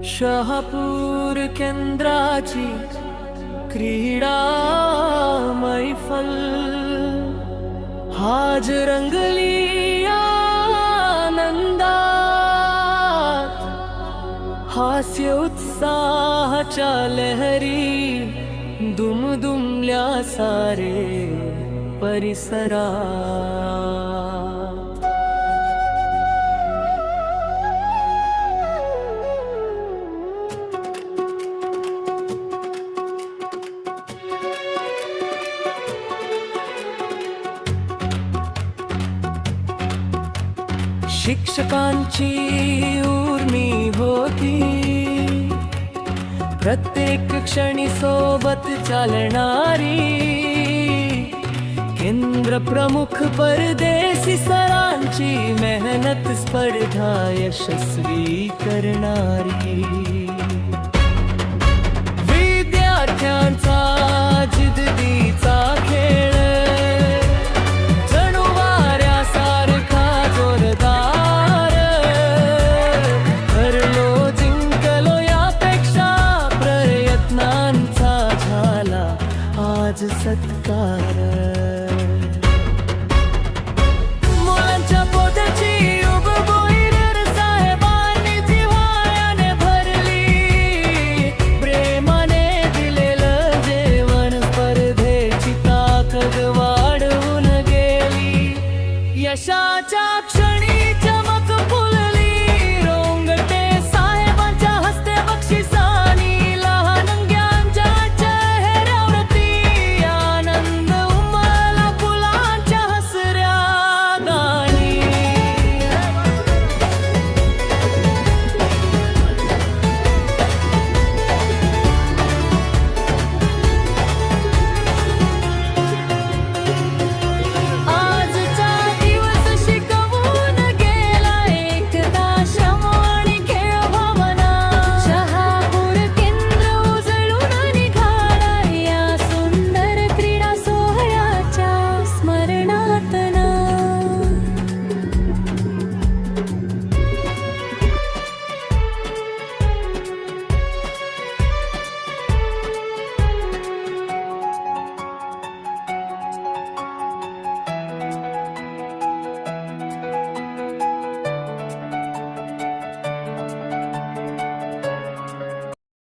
शहापूर केंद्राची क्रीडा मैफल हाज रंगली आनंदात, हास्य उत्साहाच्या लहरी दुमदुमल्या सारे परिसरात। शिक्षकांची उर्मी होती, प्रत्येक क्षणी सोबत चालणारी, केंद्र प्रमुख परदेशी सरांची मेहनत स्पर्धा यशस्वी करणारी, विद्यार्थ्यांचा जिद्दीचा खेळ